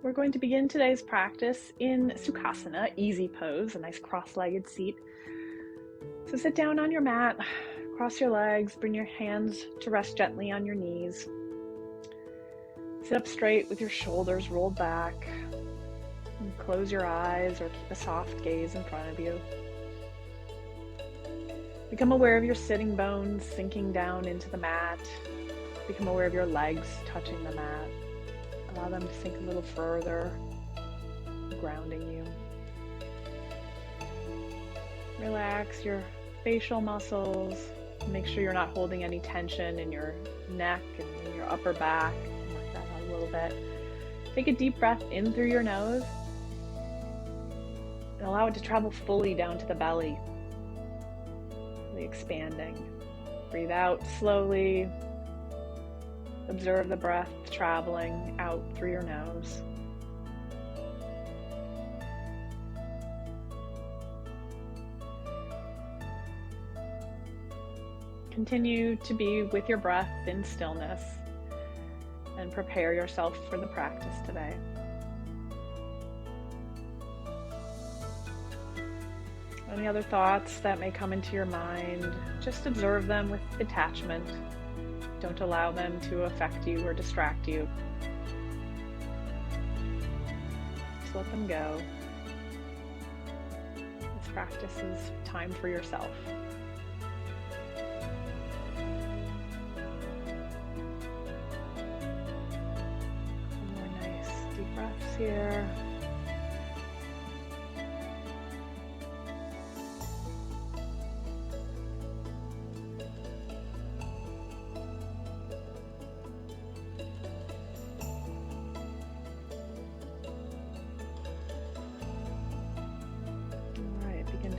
We're going to begin today's practice in Sukhasana, easy pose, a nice cross-legged seat. So sit down on your mat, cross your legs, bring your hands to rest gently on your knees. Sit up straight with your shoulders rolled back. And close your eyes or keep a soft gaze in front of you. Become aware of your sitting bones sinking down into the mat. Become aware of your legs touching the mat. Allow them to sink a little further, grounding you. Relax your facial muscles. Make sure you're not holding any tension in your neck and in your upper back. Work that out a little bit. Take a deep breath in through your nose and allow it to travel fully down to the belly, really expanding. Breathe out slowly. Observe the breath traveling out through your nose. Continue to be with your breath in stillness and prepare yourself for the practice today. Any other thoughts that may come into your mind, just observe them with detachment. Don't allow them to affect you or distract you. Just let them go. This practice is time for yourself. Some more nice deep breaths here.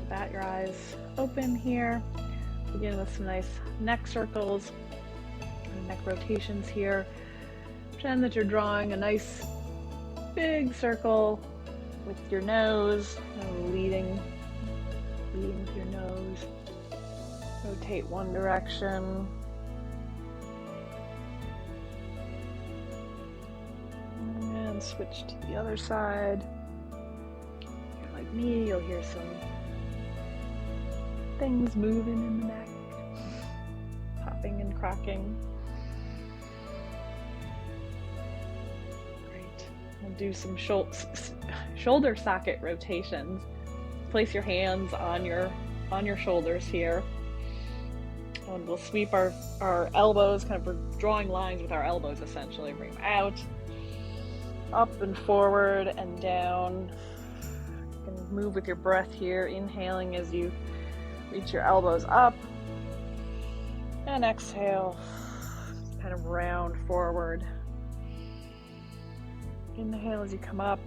Bat your eyes open here. Begin with some nice neck circles and neck rotations here. Pretend that you're drawing a nice big circle with your nose, leading with your nose. Rotate one direction. And switch to the other side. If you're like me, you'll hear some things moving in the neck, popping and cracking. Great. We'll do some shoulder socket rotations. Place your hands on your shoulders here. And we'll sweep our elbows, kind of we're drawing lines with our elbows essentially. Bring them out, up and forward and down. You can move with your breath here, inhaling as you reach your elbows up and exhale, kind of round forward. Inhale as you come up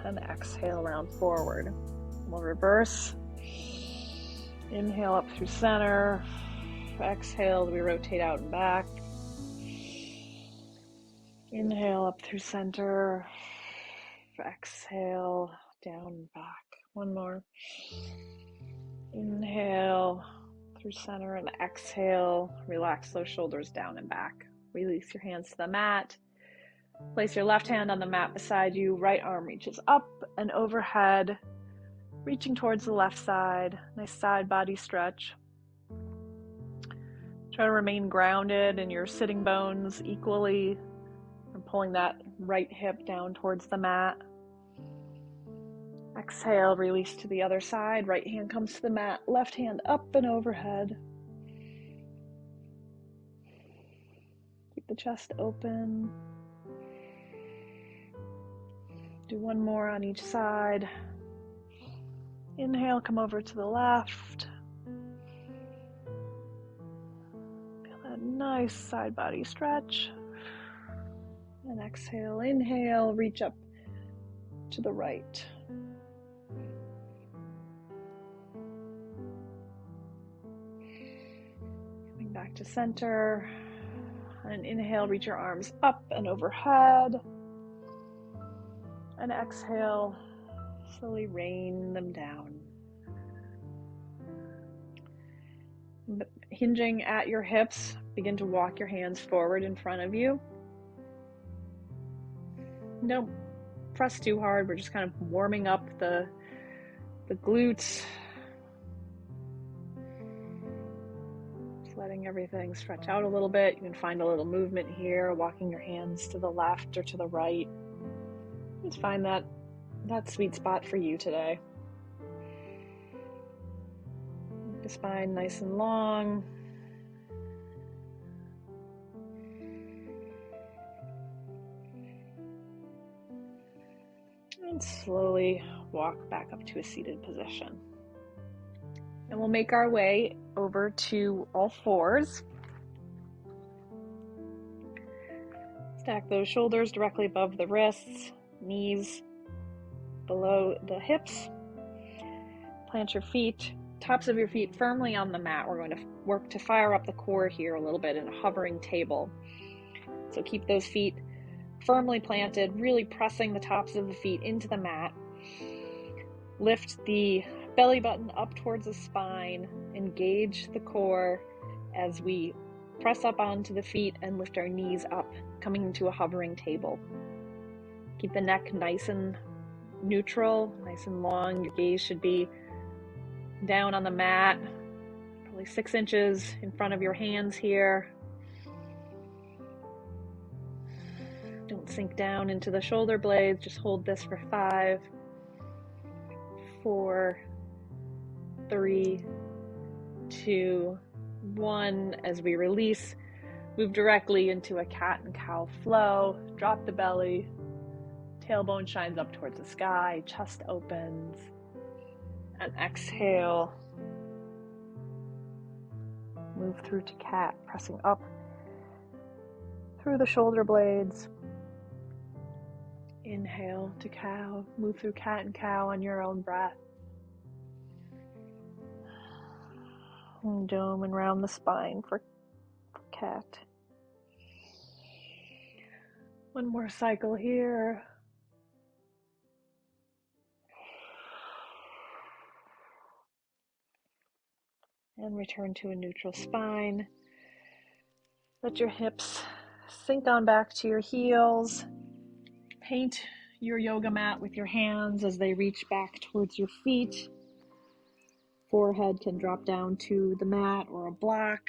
and exhale round forward. We'll reverse. Inhale up through center. Exhale, we rotate out and back. Inhale up through center. Exhale, down and back. One more. Inhale through center and exhale. Relax those shoulders down and back. Release your hands to the mat. Place your left hand on the mat beside you. Right arm reaches up and overhead, reaching towards the left side. Nice side body stretch. Try to remain grounded in your sitting bones equally. And pulling that right hip down towards the mat. Exhale, release to the other side. Right hand comes to the mat, left hand up and overhead. Keep the chest open. Do one more on each side. Inhale, come over to the left. Feel that nice side body stretch. And exhale, inhale, reach up to the right. Back to center, and inhale, reach your arms up and overhead, and exhale, slowly rain them down. Hinging at your hips, begin to walk your hands forward in front of you. Don't press too hard. We're just kind of warming up the glutes. Just letting everything stretch out a little bit. You can find a little movement here, walking your hands to the left or to the right. Just find that sweet spot for you today. Make the spine nice and long. And slowly walk back up to a seated position. And we'll make our way over to all fours. Stack those shoulders directly above the wrists, knees below the hips. Plant your feet, tops of your feet firmly on the mat. We're going to work to fire up the core here a little bit in a hovering table. So keep those feet firmly planted, really pressing the tops of the feet into the mat. Lift the belly button up towards the spine, engage the core as we press up onto the feet and lift our knees up, coming into a hovering table. Keep the neck nice and neutral, nice and long. Your gaze should be down on the mat, probably 6 inches in front of your hands here. Don't sink down into the shoulder blades. Just hold this for 5, 4, 3, 2, 1. As we release, move directly into a cat and cow flow. Drop the belly. Tailbone shines up towards the sky. Chest opens. And exhale. Move through to cat, pressing up through the shoulder blades. Inhale to cow. Move through cat and cow on your own breath. And dome and round the spine for cat. One more cycle here. And return to a neutral spine. Let your hips sink on back to your heels. Paint your yoga mat with your hands as they reach back towards your feet. Forehead can drop down to the mat or a block,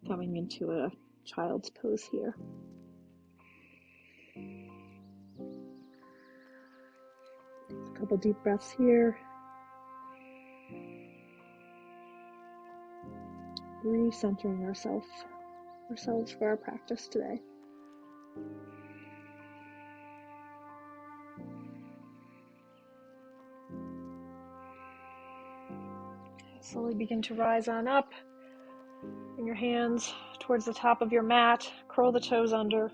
coming into a child's pose here. A couple deep breaths here. Recentering ourselves for our practice today. Slowly begin to rise on up. Bring your hands towards the top of your mat. Curl the toes under.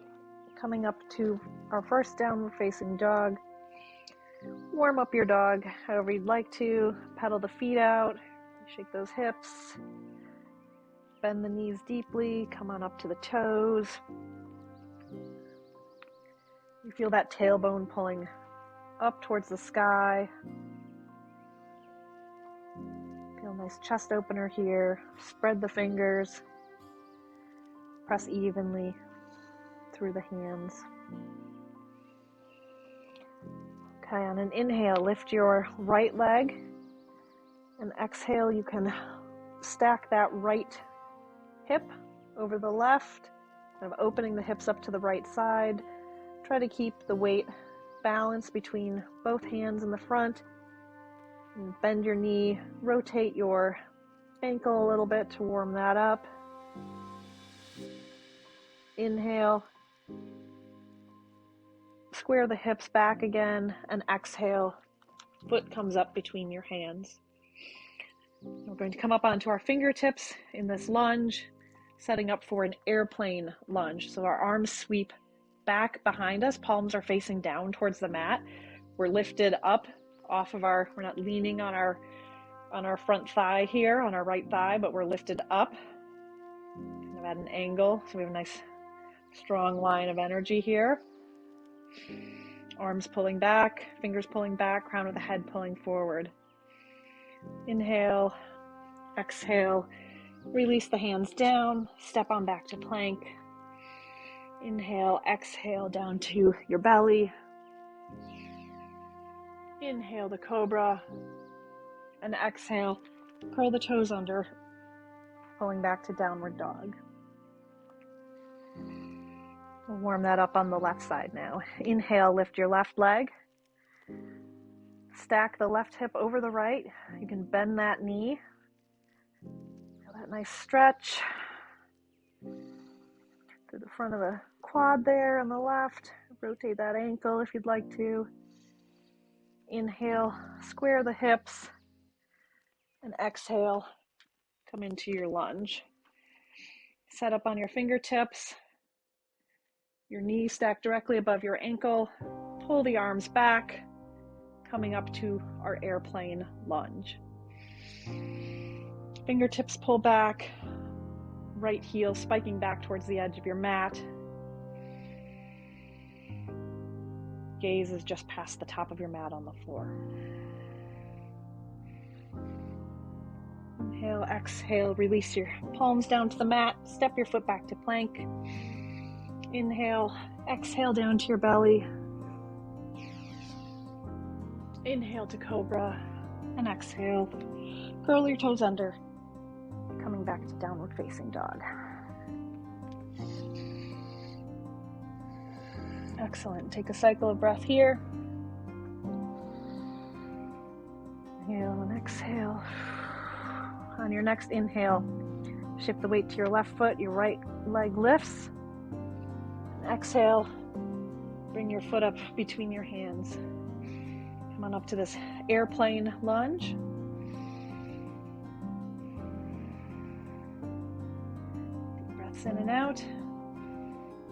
Coming up to our first downward facing dog. Warm up your dog however you'd like to. Pedal the feet out. Shake those hips. Bend the knees deeply. Come on up to the toes. You feel that tailbone pulling up towards the sky. Feel a nice chest opener here. Spread the fingers. Press evenly through the hands. Okay, on an inhale, lift your right leg. And exhale, you can stack that right hip over the left, kind of opening the hips up to the right side. Try to keep the weight balanced between both hands in the front. And bend your knee, rotate your ankle a little bit to warm that up. Inhale, square the hips back again, and exhale, foot comes up between your hands. We're going to come up onto our fingertips in this lunge, setting up for an airplane lunge. So our arms sweep back behind us, palms are facing down towards the mat. We're lifted up off of we're not leaning on our front thigh here, on our right thigh, but we're lifted up, kind of at an angle. So we have a nice strong line of energy here. Arms pulling back, fingers pulling back, crown of the head pulling forward. Inhale, exhale, release the hands down, step on back to plank. Inhale, exhale down to your belly. Inhale to cobra, and exhale, curl the toes under, pulling back to downward dog. We'll warm that up on the left side now. Inhale, lift your left leg. Stack the left hip over the right. You can bend that knee. Feel that nice stretch through the front of the quad there on the left. Rotate that ankle if you'd like to. Inhale, square the hips, and exhale, come into your lunge. Set up on your fingertips, your knee stacked directly above your ankle. Pull the arms back, coming up to our airplane lunge. Fingertips pull back, right heel spiking back towards the edge of your mat. Gaze is just past the top of your mat on the floor. Inhale, exhale, release your palms down to the mat. Step your foot back to plank. Inhale, exhale down to your belly. Inhale to cobra, and exhale. Curl your toes under, coming back to downward facing dog. Excellent. Take a cycle of breath here. Inhale and exhale. On your next inhale, shift the weight to your left foot, your right leg lifts. And exhale, bring your foot up between your hands. Come on up to this airplane lunge. Deep breaths in and out.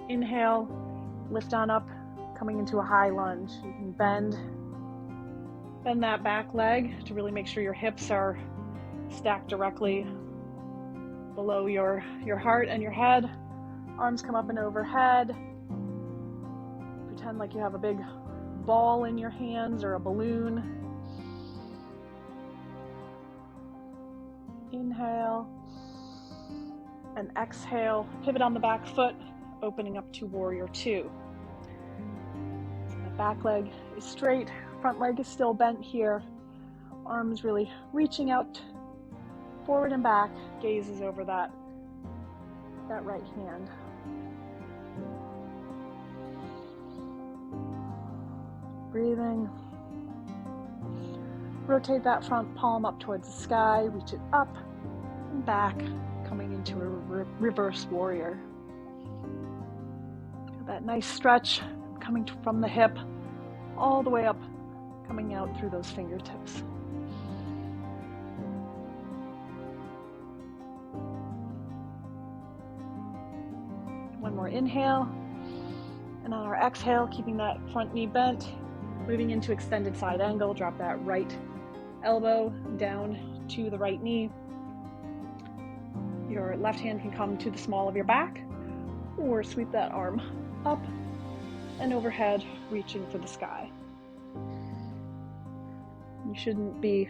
Inhale, lift on up, coming into a high lunge. You can bend that back leg to really make sure your hips are stacked directly below your heart and your head. Arms come up and overhead. Pretend like you have a big ball in your hands or a balloon. Inhale and exhale. Pivot on the back foot, opening up to warrior two. So the back leg is straight, front leg is still bent here. Arms really reaching out forward and back. Gaze is over that right hand. Breathing. Rotate that front palm up towards the sky. Reach it up and back, coming into a reverse warrior. That nice stretch coming from the hip all the way up, coming out through those fingertips. One more inhale, and on our exhale, keeping that front knee bent, moving into extended side angle. Drop that right elbow down to the right knee. Your left hand can come to the small of your back, or sweep that arm up and overhead, reaching for the sky. You shouldn't be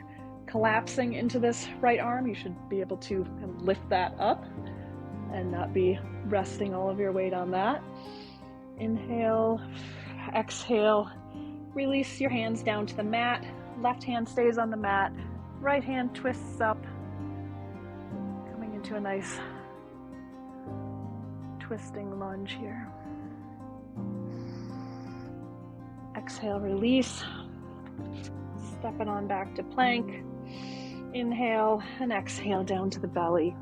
collapsing into this right arm. You should be able to lift that up and not be resting all of your weight on that. Inhale, exhale, release your hands down to the mat. Left hand stays on the mat, right hand twists up, coming into a nice twisting lunge here. Exhale, release, stepping on back to plank. Inhale and exhale down to the belly.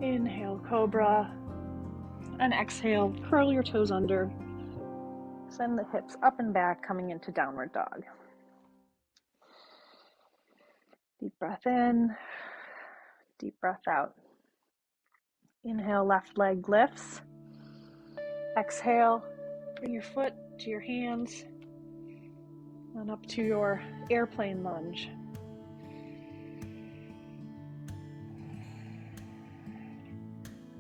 Inhale, cobra, and exhale, curl your toes under. Send the hips up and back, coming into downward dog. Deep breath in, deep breath out. Inhale, left leg lifts. Exhale, bring your foot to your hands and up to your airplane lunge.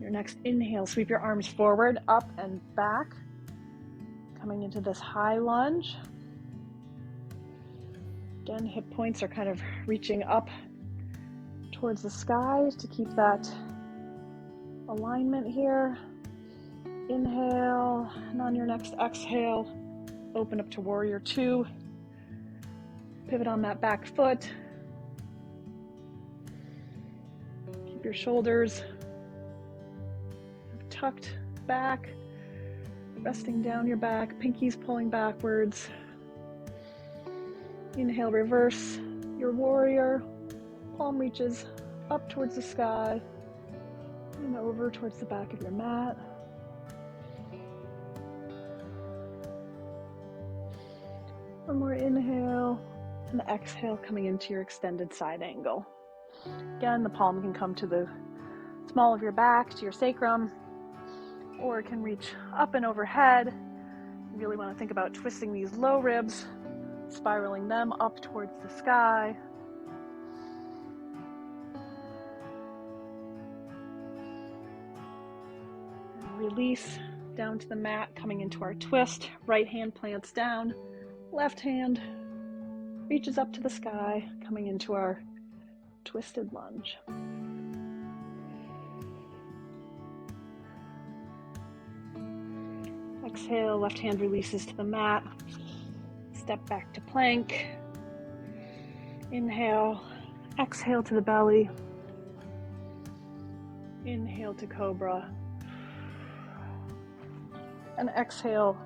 Your next inhale, sweep your arms forward, up and back, coming into this high lunge. Again, hip points are kind of reaching up towards the sky to keep that alignment here. Inhale, and on your next exhale, Open up to warrior two. Pivot on that back foot. Keep your shoulders tucked back, resting down your back, pinkies pulling backwards. Inhale, reverse your warrior. Palm reaches up towards the sky and over towards the back of your mat. One more inhale and exhale, coming into your extended side angle. Again, the palm can come to the small of your back, to your sacrum, or it can reach up and overhead. You really want to think about twisting these low ribs, spiraling them up towards the sky. And release down to the mat, coming into our twist. Right hand plants down, left hand reaches up to the sky, coming into our twisted lunge. Exhale, left hand releases to the mat. Step back to plank. Inhale, exhale to the belly. Inhale to cobra. And exhale,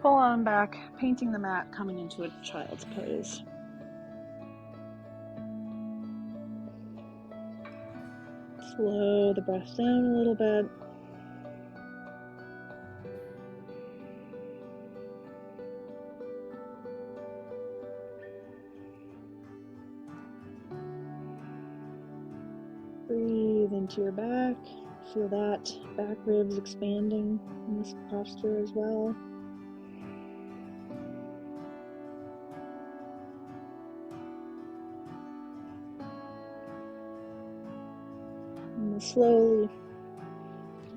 pull on back, painting the mat, coming into a child's pose. Slow the breath down a little bit. Breathe into your back. Feel that back ribs expanding in this posture as well. And we'll slowly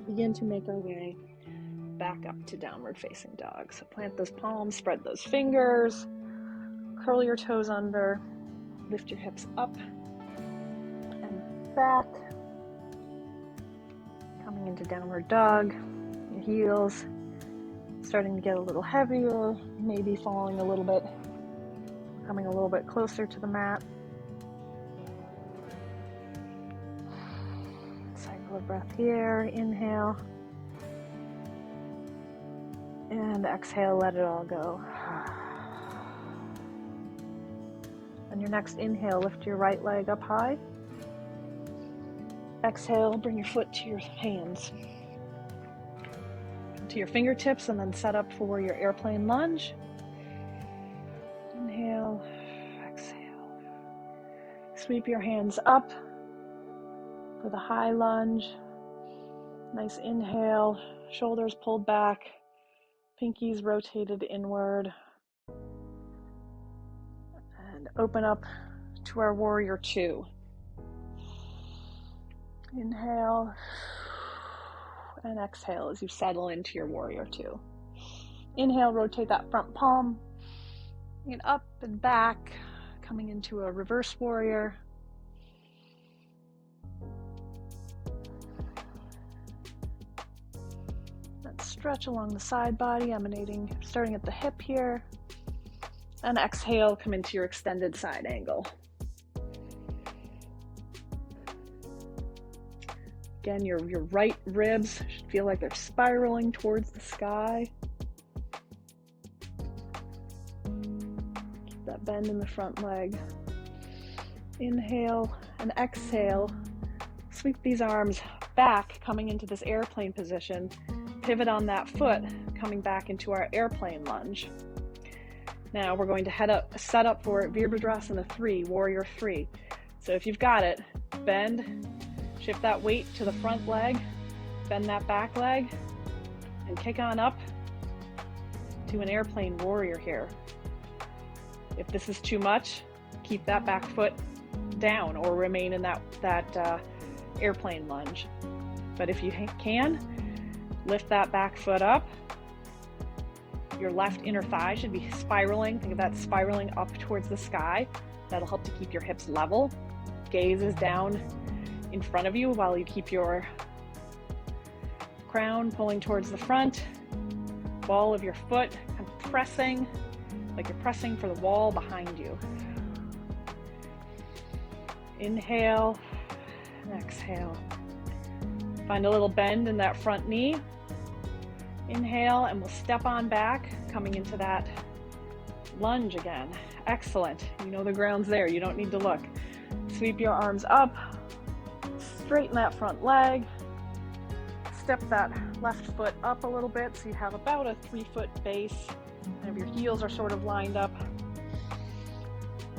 begin to make our way back up to downward facing dog. So plant those palms, spread those fingers, curl your toes under, lift your hips up and back. Coming into downward dog, your heels starting to get a little heavier, maybe falling a little bit, coming a little bit closer to the mat. Cycle of breath here, inhale, and exhale, let it all go. On your next inhale, lift your right leg up high. Exhale, bring your foot to your hands, to your fingertips, and then set up for your airplane lunge. Inhale, exhale. Sweep your hands up for the high lunge. Nice inhale, shoulders pulled back, pinkies rotated inward. And open up to our warrior two. Inhale and exhale as you settle into your warrior two. Inhale, rotate that front palm, and up and back, coming into a reverse warrior. Let's stretch along the side body, emanating, starting at the hip here. And exhale, come into your extended side angle. Again, your right ribs should feel like they're spiraling towards the sky. Keep that bend in the front leg. Inhale and exhale. Sweep these arms back, coming into this airplane position. Pivot on that foot, coming back into our airplane lunge. Now we're going to set up for Virabhadrasana 3, Warrior 3. So if you've got it, bend. Shift that weight to the front leg, bend that back leg, and kick on up to an airplane warrior here. If this is too much, keep that back foot down or remain in that airplane lunge. But if you can, lift that back foot up. Your left inner thigh should be spiraling. Think of that spiraling up towards the sky. That'll help to keep your hips level. Gaze is down in front of you while you keep your crown pulling towards the front. Ball of your foot pressing, like you're pressing for the wall behind you. Inhale and exhale. Find a little bend in that front knee. Inhale, and we'll step on back, coming into that lunge again. Excellent. You know the ground's there. You don't need to look. Sweep your arms up. Straighten that front leg. Step that left foot up a little bit so you have about a 3-foot base. And if your heels are sort of lined up,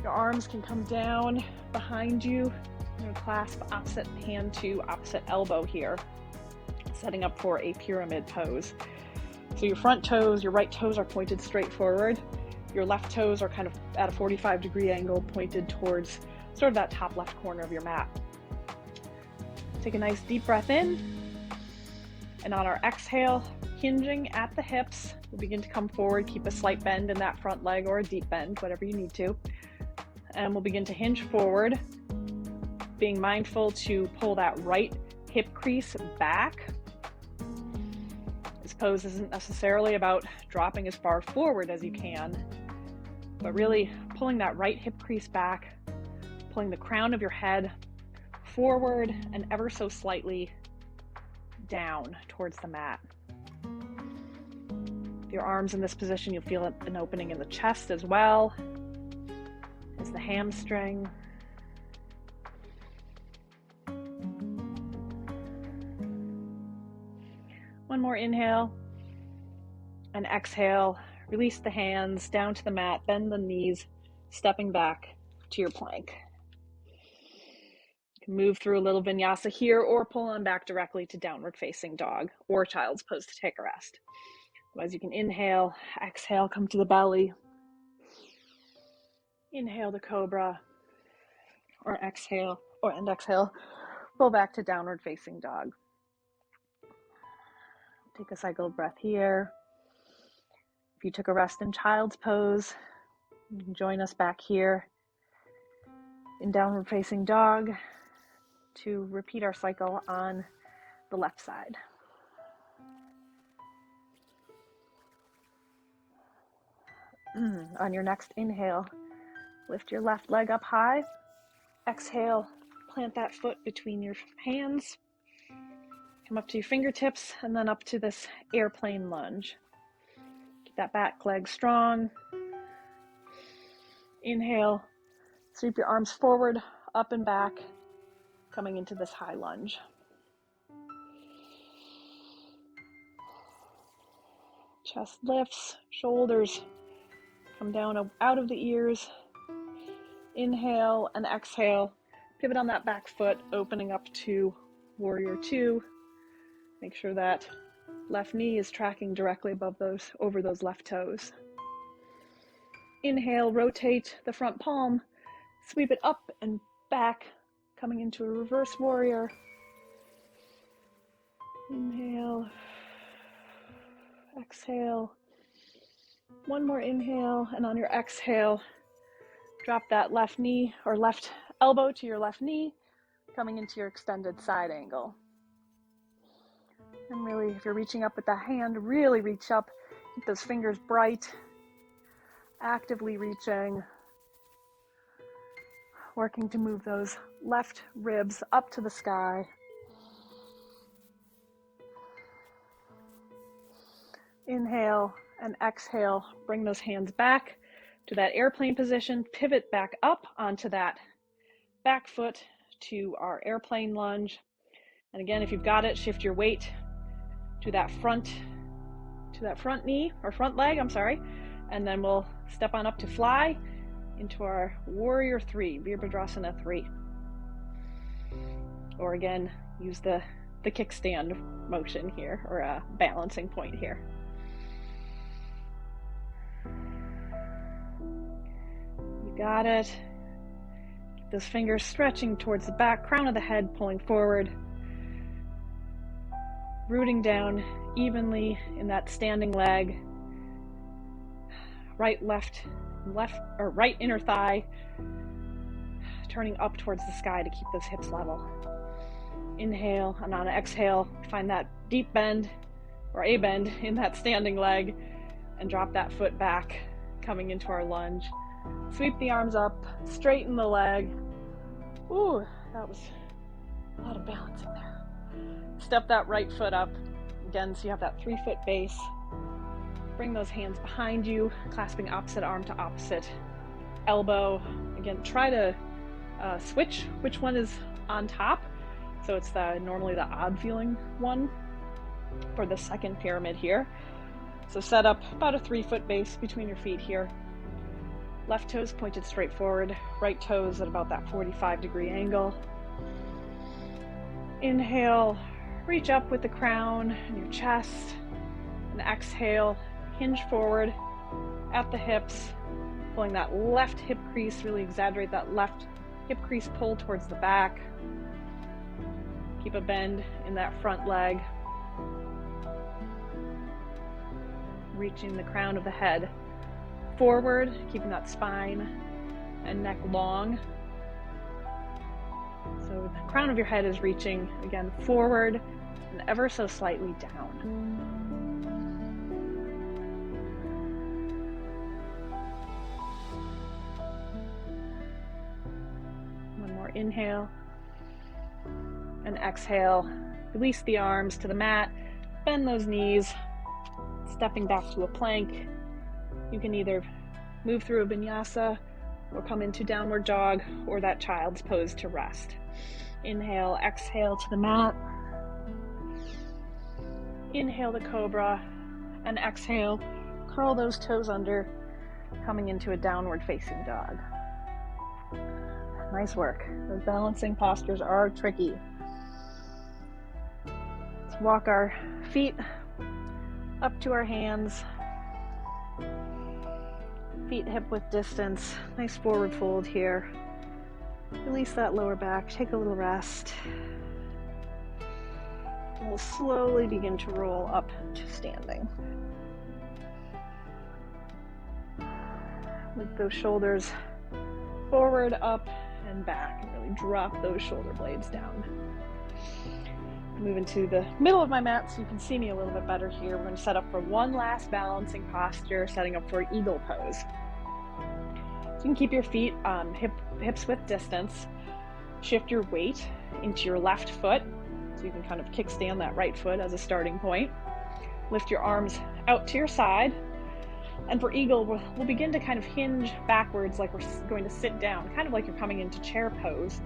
your arms can come down behind you. You're going to clasp opposite hand to opposite elbow here, setting up for a pyramid pose. So your front toes, your right toes are pointed straight forward. Your left toes are kind of at a 45-degree angle, pointed towards sort of that top left corner of your mat. Take a nice deep breath in, and on our exhale, hinging at the hips, we'll begin to come forward. Keep a slight bend in that front leg, or a deep bend, whatever you need to. And we'll begin to hinge forward, being mindful to pull that right hip crease back. This pose isn't necessarily about dropping as far forward as you can, but really pulling that right hip crease back, pulling the crown of your head forward and ever so slightly down towards the mat. With your arms in this position, you'll feel an opening in the chest as well as the hamstring. One more inhale and exhale. Release the hands down to the mat, bend the knees, stepping back to your plank. You can move through a little vinyasa here, or pull on back directly to downward facing dog or child's pose to take a rest. Otherwise, you can inhale, exhale, come to the belly. Inhale to cobra, or exhale, and exhale, pull back to downward facing dog. Take a cycle of breath here. If you took a rest in child's pose, you can join us back here in downward facing dog to repeat our cycle on the left side. On your next inhale, lift your left leg up high. Exhale, plant that foot between your hands. Come up to your fingertips and then up to this airplane lunge. Keep that back leg strong. Inhale, sweep your arms forward, up and back, coming into this high lunge. Chest lifts, shoulders come down out of the ears. Inhale and exhale. Pivot on that back foot, opening up to warrior two. Make sure that left knee is tracking directly over those left toes. Inhale, rotate the front palm, sweep it up and back, coming into a reverse warrior. Inhale, exhale. One more inhale, and on your exhale, drop that left knee or left elbow to your left knee, coming into your extended side angle. And really, if you're reaching up with the hand, really reach up, keep those fingers bright, actively reaching, working to move those left ribs up to the sky. Inhale and exhale, bring those hands back to that airplane position, pivot back up onto that back foot to our airplane lunge. And again, if you've got it, shift your weight to that front knee or front leg, and then we'll step on up to fly into our warrior three, Virabhadrasana 3. Or again, use the kickstand motion here, or a balancing point here. You got it. Keep those fingers stretching towards the back, crown of the head pulling forward. Rooting down evenly in that standing leg. Right inner thigh, turning up towards the sky to keep those hips level. Inhale, and on an exhale, find that deep bend, or a bend in that standing leg. and drop that foot back, coming into our lunge. Sweep the arms up, straighten the leg. Ooh, that was a lot of balancing there. Step that right foot up, again, so you have that 3-foot base. Bring those hands behind you, clasping opposite arm to opposite elbow. Again, try to switch which one is on top. So it's normally the odd feeling one for the second pyramid here. So set up about a 3-foot base between your feet here. Left toes pointed straight forward, right toes at about that 45-degree angle. Inhale, reach up with the crown and your chest, and exhale, hinge forward at the hips, pulling that left hip crease, really exaggerate that left hip crease pull towards the back. Keep a bend in that front leg. Reaching the crown of the head forward, keeping that spine and neck long. So the crown of your head is reaching, again, forward and ever so slightly down. One more inhale. And exhale. Release the arms to the mat. Bend those knees. Stepping back to a plank. You can either move through a vinyasa or come into downward dog or that child's pose to rest. Inhale, exhale to the mat. Inhale the cobra and exhale. Curl those toes under, coming into a downward facing dog. Nice work. Those balancing postures are tricky. Let's walk our feet up to our hands. Feet hip width distance. Nice forward fold here. Release that lower back. Take a little rest. And we'll slowly begin to roll up to standing. Lift those shoulders forward, up, and back. And really drop those shoulder blades down. Move into the middle of my mat so you can see me a little bit better here. We're going to set up for one last balancing posture, setting up for eagle pose. So you can keep your feet hips width distance. Shift your weight into your left foot, so you can kind of kickstand that right foot as a starting point. Lift your arms out to your side. And for eagle, we'll begin to kind of hinge backwards like we're going to sit down, kind of like you're coming into chair pose.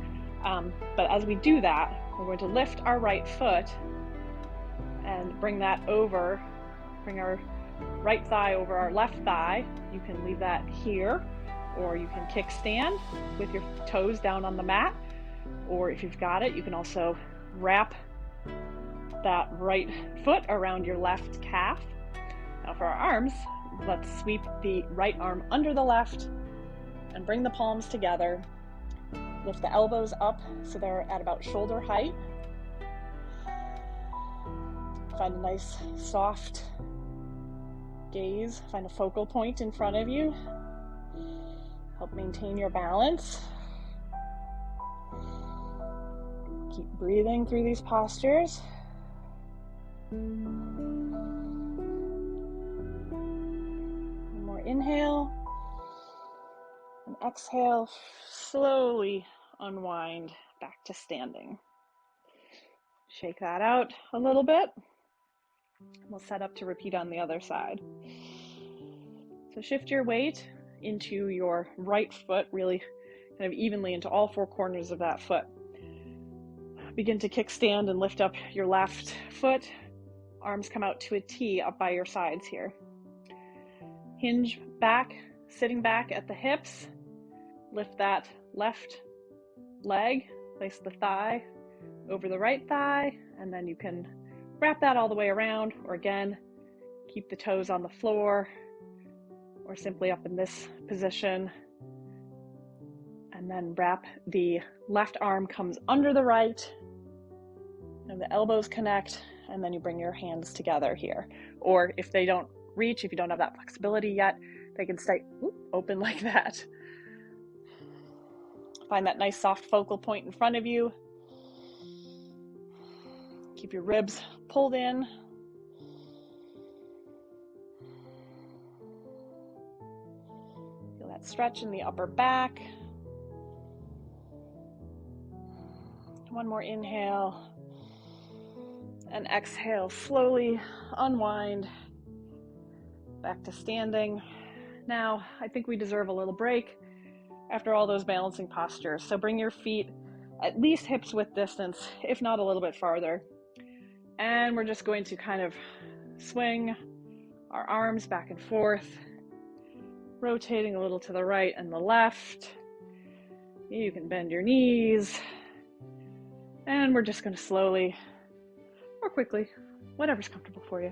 But as we do that, we're going to lift our right foot and bring that over, bring our right thigh over our left thigh. You can leave that here, or you can kickstand with your toes down on the mat. Or if you've got it, you can also wrap that right foot around your left calf. Now for our arms, let's sweep the right arm under the left and bring the palms together. Lift the elbows up so they're at about shoulder height. Find a nice soft gaze. Find a focal point in front of you. Help maintain your balance. Keep breathing through these postures. One more inhale. And exhale, slowly unwind back to standing. Shake that out a little bit. We'll set up to repeat on the other side. So shift your weight into your right foot, really kind of evenly into all four corners of that foot. Begin to kickstand and lift up your left foot. Arms come out to a T up by your sides here. Hinge back, sitting back at the hips. Lift that left leg, place the thigh over the right thigh, and then you can wrap that all the way around, or again, keep the toes on the floor, or simply up in this position. And then wrap the left arm comes under the right, and the elbows connect, and then you bring your hands together here. Or if they don't reach, if you don't have that flexibility yet, they can stay open like that. Find that nice soft focal point in front of you. Keep your ribs pulled in. Stretch in the upper back. One more inhale. And exhale, slowly unwind back to standing. Now, I think we deserve a little break after all those balancing postures. So bring your feet at least hips width distance, if not a little bit farther. And we're just going to kind of swing our arms back and forth, rotating a little to the right and the left. You can bend your knees. And we're just going to slowly or quickly, whatever's comfortable for you,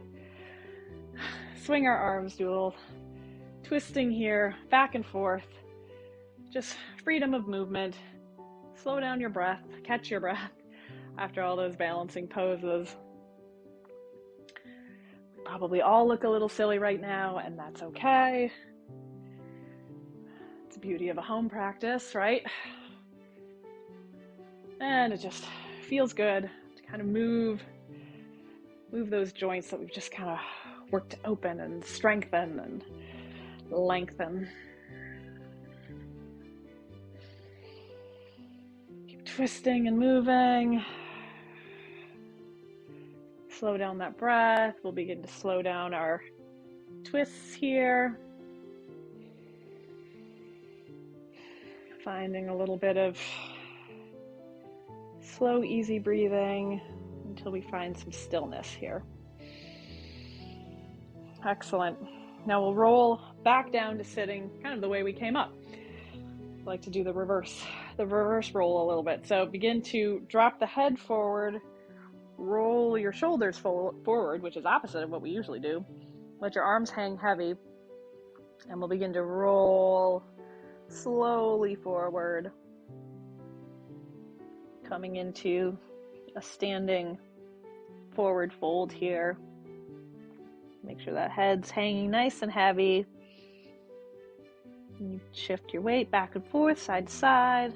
swing our arms, do a little twisting here, back and forth. Just freedom of movement. Slow down your breath, catch your breath after all those balancing poses. We probably all look a little silly right now, and that's okay. It's the beauty of a home practice, right? And it just feels good to kind of move those joints that we've just kind of worked to open and strengthen and lengthen. Keep twisting and moving. Slow down that breath. We'll begin to slow down our twists here. Finding a little bit of slow, easy breathing until we find some stillness here. Excellent. Now we'll roll back down to sitting kind of the way we came up. I like to do the reverse roll a little bit. So begin to drop the head forward, roll your shoulders forward, which is opposite of what we usually do. Let your arms hang heavy, and we'll begin to roll slowly forward, coming into a standing forward fold here. Make sure that head's hanging nice and heavy. You shift your weight back and forth, side to side,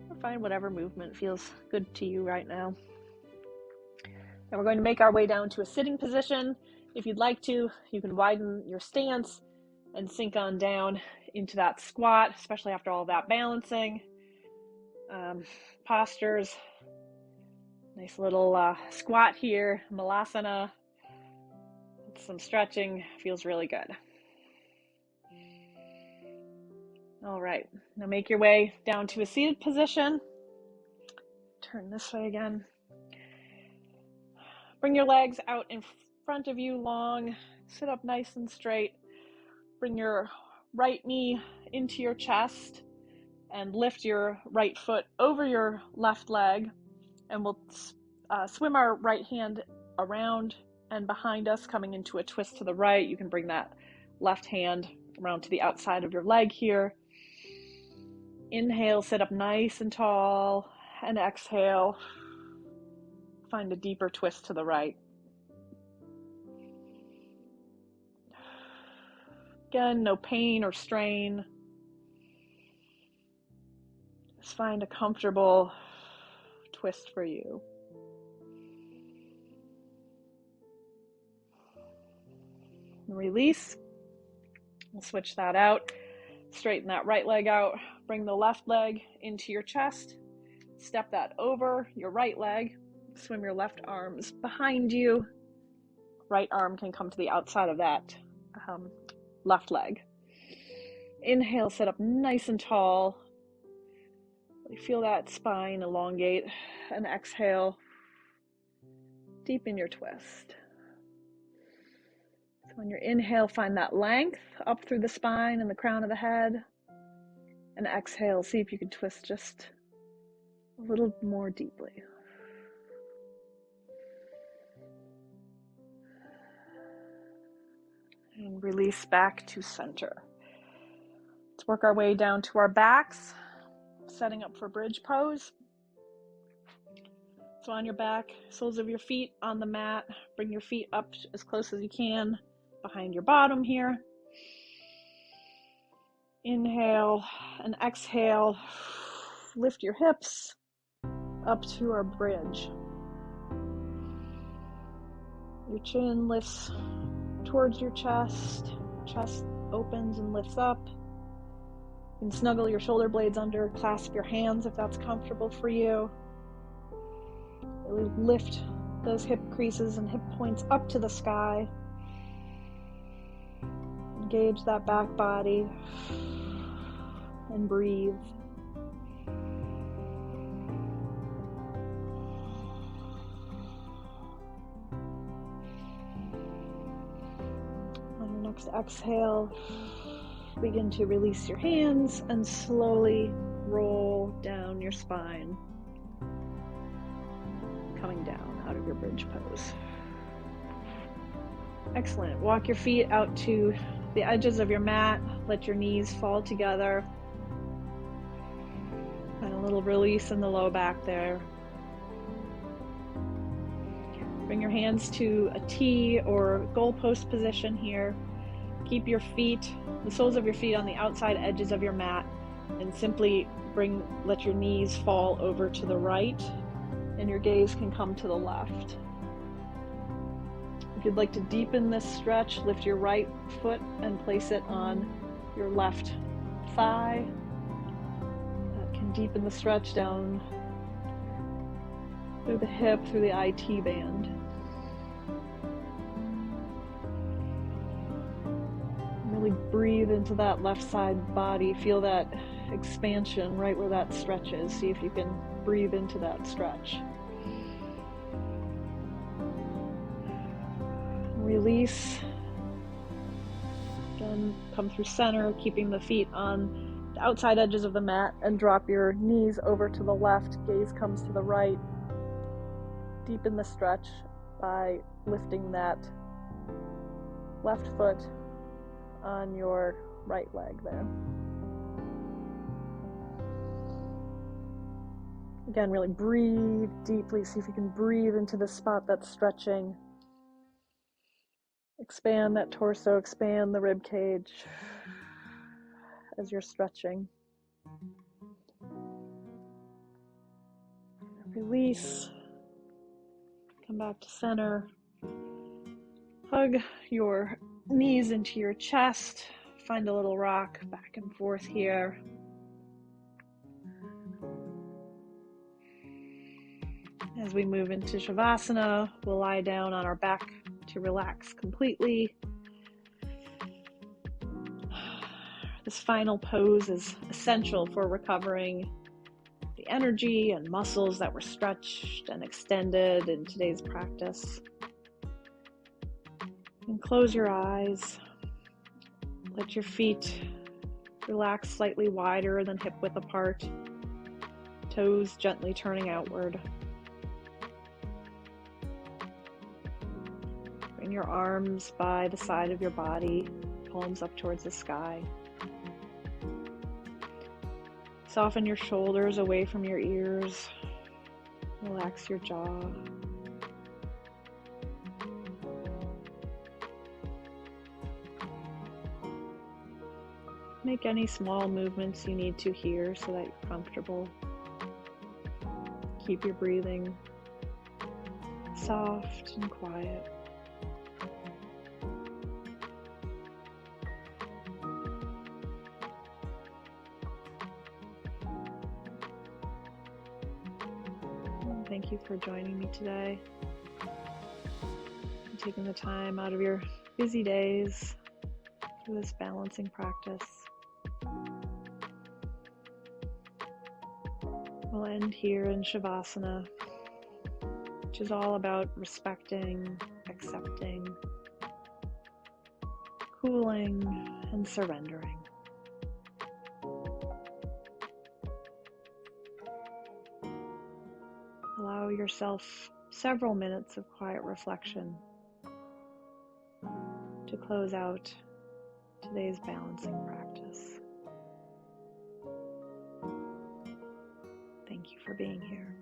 or find whatever movement feels good to you right now. Now we're going to make our way down to a sitting position. If you'd like to, you can widen your stance and sink on down into that squat, especially after all that balancing postures. Nice little squat here, malasana. Some stretching, feels really good. All right, now make your way down to a seated position. Turn this way again. Bring your legs out in front of you long. Sit up nice and straight. Bring your right knee into your chest and lift your right foot over your left leg. And we'll swim our right hand around and behind us, coming into a twist to the right. You can bring that left hand around to the outside of your leg here. Inhale, sit up nice and tall, and exhale, find a deeper twist to the right. Again, no pain or strain. Just find a comfortable twist for you. Release. We'll switch that out. Straighten that right leg out. Bring the left leg into your chest. Step that over your right leg. Swim your left arms behind you. Right arm can come to the outside of that left leg. Inhale, sit up nice and tall. Feel that spine elongate. And exhale, deepen your twist. So on your inhale, find that length up through the spine and the crown of the head. And exhale, see if you can twist just a little more deeply. And release back to center. Let's work our way down to our backs, setting up for bridge pose. So on your back, soles of your feet on the mat, bring your feet up as close as you can behind your bottom here. Inhale and exhale, lift your hips up to our bridge. Your chin lifts towards your chest, chest opens and lifts up. You can snuggle your shoulder blades under, clasp your hands if that's comfortable for you. Really lift those hip creases and hip points up to the sky. Engage that back body and breathe. On your next exhale, begin to release your hands and slowly roll down your spine, coming down out of your bridge pose. Excellent. Walk your feet out to the edges of your mat. Let your knees fall together. And a little release in the low back there. Bring your hands to a T or goalpost position here. Keep your feet, the soles of your feet on the outside edges of your mat, and simply let your knees fall over to the right, and your gaze can come to the left. If you'd like to deepen this stretch, lift your right foot and place it on your left thigh. That can deepen the stretch down through the hip, through the IT band. Really breathe into that left side body. Feel that expansion right where that stretch is. See if you can breathe into that stretch. Release. Again, come through center, keeping the feet on the outside edges of the mat, and drop your knees over to the left. Gaze comes to the right. Deepen the stretch by lifting that left foot on your right leg there. Again, really breathe deeply. See if you can breathe into the spot that's stretching. Expand that torso, expand the rib cage as you're stretching. Release. Come back to center. Hug your knees into your chest. Find a little rock back and forth here. As we move into Shavasana, we'll lie down on our back to relax completely. This final pose is essential for recovering the energy and muscles that were stretched and extended in today's practice. And close your eyes. Let your feet relax slightly wider than hip width apart. Toes gently turning outward. Bring your arms by the side of your body, palms up towards the sky. Soften your shoulders away from your ears. Relax your jaw. Make any small movements you need to here so that you're comfortable. Keep your breathing soft and quiet. Thank you for joining me today and taking the time out of your busy days for this balancing practice. We'll end here in Shavasana, which is all about respecting, accepting, cooling, and surrendering. Allow yourself several minutes of quiet reflection to close out today's balancing practice. Thank you for being here.